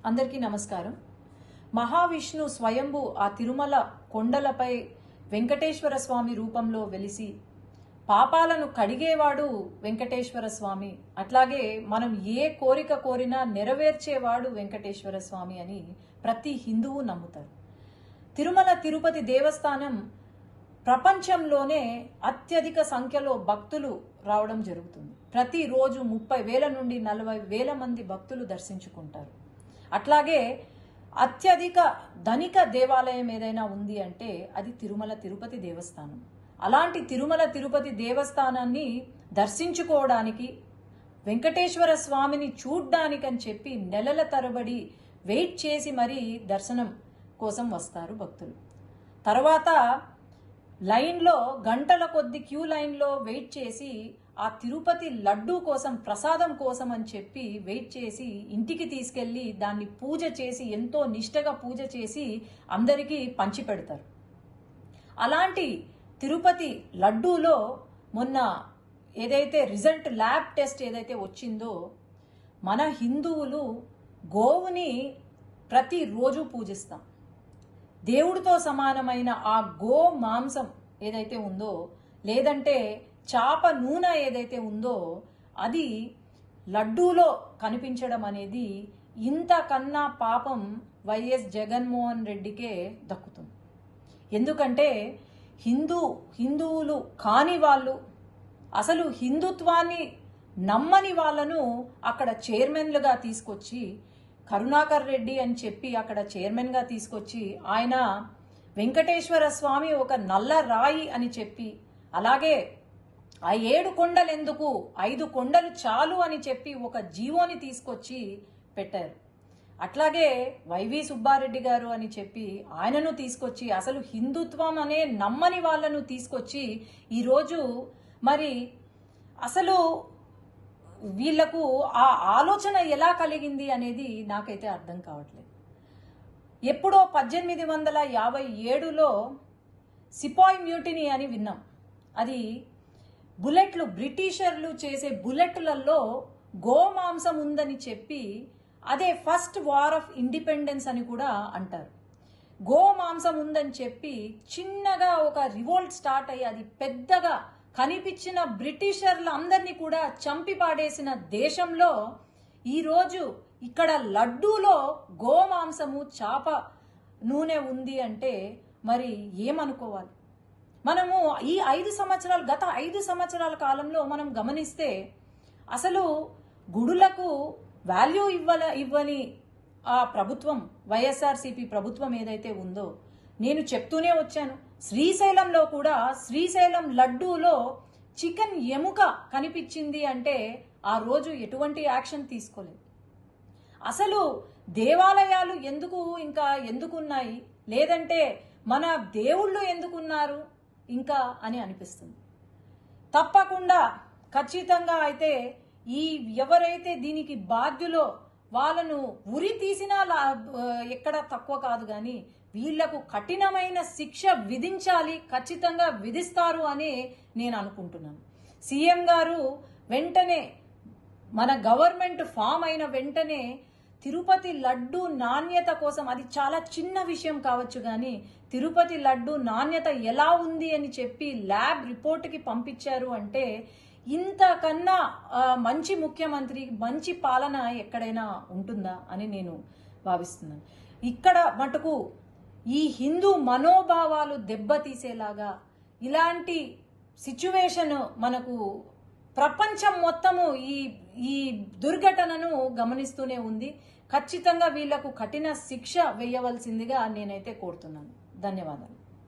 అందరికీ నమస్కారం. మహావిష్ణు స్వయంభు ఆ తిరుమల కొండలపై వెంకటేశ్వర స్వామి రూపంలో వెలిసి పాపాలను కడిగేవాడు వెంకటేశ్వర స్వామి. అట్లాగే మనం ఏ కోరిక కోరినా నెరవేర్చేవాడు వెంకటేశ్వర స్వామి అని ప్రతి హిందువు నమ్ముతారు. తిరుమల తిరుపతి దేవస్థానం ప్రపంచంలోనే అత్యధిక సంఖ్యలో భక్తులు రావడం జరుగుతుంది. ప్రతిరోజు 30,000 నుండి 40,000 మంది భక్తులు దర్శించుకుంటారు. అట్లాగే అత్యధిక ధనిక దేవాలయం ఏదైనా ఉంది అంటే అది తిరుమల తిరుపతి దేవస్థానం. అలాంటి తిరుమల తిరుపతి దేవస్థానాన్ని దర్శించుకోవడానికి, వెంకటేశ్వర స్వామిని చూడ్డానికని చెప్పి నెలల తరబడి వెయిట్ చేసి మరీ దర్శనం కోసం వస్తారు భక్తులు. తర్వాత లైన్లో గంటల కొద్ది క్యూ లైన్లో వెయిట్ చేసి ఆ తిరుపతి లడ్డూ కోసం, ప్రసాదం కోసం అని చెప్పి వెయిట్ చేసి ఇంటికి తీసుకెళ్లి దాన్ని పూజ చేసి, ఎంతో నిష్టగా పూజ చేసి అందరికీ పంచిపెడతారు. అలాంటి తిరుపతి లడ్డూలో మొన్న ఏదైతే రిజల్ట్ ల్యాబ్ టెస్ట్ ఏదైతే వచ్చిందో, మన హిందువులు గోవుని ప్రతిరోజు పూజిస్తాం. దేవుడితో సమానమైన ఆ గో మాంసం ఏదైతే ఉందో, లేదంటే చాప నూనె ఏదైతే ఉందో, అది లడ్డూలో కనిపించడం అనేది ఇంతకన్నా పాపం వైఎస్ జగన్మోహన్ రెడ్డికే దక్కుతుంది. ఎందుకంటే హిందువులు కాని వాళ్ళు, అసలు హిందుత్వాన్ని నమ్మని వాళ్ళను అక్కడ చైర్మన్లుగా తీసుకొచ్చి, కరుణాకర్ రెడ్డి అని చెప్పి అక్కడ చైర్మన్గా తీసుకొచ్చి, ఆయన వెంకటేశ్వర స్వామి ఒక నల్ల రాయి అని చెప్పి, అలాగే ఆ 7 కొండలు ఎందుకు, 5 కొండలు చాలు అని చెప్పి ఒక జీవోని తీసుకొచ్చి పెట్టారు. అట్లాగే వైవి సుబ్బారెడ్డి గారు అని చెప్పి ఆయనను తీసుకొచ్చి, అసలు హిందుత్వం అనే నమ్మని వాళ్ళను తీసుకొచ్చి ఈరోజు మరి అసలు వీళ్లకు ఆ ఆలోచన ఎలా కలిగింది అనేది నాకైతే అర్థం కావట్లేదు. ఎప్పుడో 1857లో సిపాయ్ మ్యూటినీ అని విన్నాం. అది బుల్లెట్లు, బ్రిటిషర్లు చేసే బుల్లెట్లలో గోమాంసం ఉందని చెప్పి, అదే ఫస్ట్ వార్ ఆఫ్ ఇండిపెండెన్స్ అని కూడా అంటారు. గోమాంసం ఉందని చెప్పి చిన్నగా ఒక రివోల్ట్ స్టార్ట్ అయ్యి అది పెద్దగా కనిపించిన బ్రిటిషర్లు అందరినీ కూడా చంపి పాడేసిన దేశంలో ఈరోజు ఇక్కడ లడ్డూలో గోమాంసము, చాప నూనె ఉంది అంటే మరి ఏమనుకోవాలి? మనము ఈ గత 5 సంవత్సరాల కాలంలో మనం గమనిస్తే అసలు గుడులకు వాల్యూ ఇవ్వని ఆ ప్రభుత్వం, వైఎస్ఆర్సీపీ ప్రభుత్వం ఏదైతే ఉందో, నేను చెప్తూనే వచ్చాను. శ్రీశైలంలో కూడా శ్రీశైలం లడ్డూలో చికెన్ ఎముక కనిపించింది అంటే ఆ రోజు ఎటువంటి యాక్షన్ తీసుకోలేదు. అసలు దేవాలయాలు ఎందుకున్నాయి, లేదంటే మన దేవుళ్ళు ఎందుకున్నారు ఇంకా అని అనిపిస్తుంది. తప్పకుండా ఖచ్చితంగా అయితే ఎవరైతే దీనికి బాధ్యులో వాళ్ళను ఉరి తీసినా ఎక్కడ తక్కువ కాదు, కానీ వీళ్లకు కఠినమైన శిక్ష విధించాలి, ఖచ్చితంగా విధిస్తారు అని నేను అనుకుంటున్నాను. సీఎం గారు వెంటనే, మన గవర్నమెంట్ ఫామ్ అయిన వెంటనే తిరుపతి లడ్డు నాణ్యత కోసం, అది చాలా చిన్న విషయం కావచ్చు కానీ తిరుపతి లడ్డు నాణ్యత ఎలా ఉంది అని చెప్పి ల్యాబ్ రిపోర్ట్కి పంపించారు అంటే ఇంతకన్నా మంచి ముఖ్యమంత్రి, మంచి పాలన ఎక్కడైనా ఉంటుందా అని నేను భావిస్తున్నాను. ఇక్కడ మటుకు ఈ హిందూ మనోభావాలు దెబ్బతీసేలాగా ఇలాంటి సిచ్యువేషన్ మనకు ప్రపంచం మొత్తము ఈ దుర్ఘటనను గమనిస్తూనే ఉంది. ఖచ్చితంగా వీళ్లకు కఠిన శిక్ష వేయవలసిందిగా నేనైతే కోరుతున్నాను. ధన్యవాదాలు.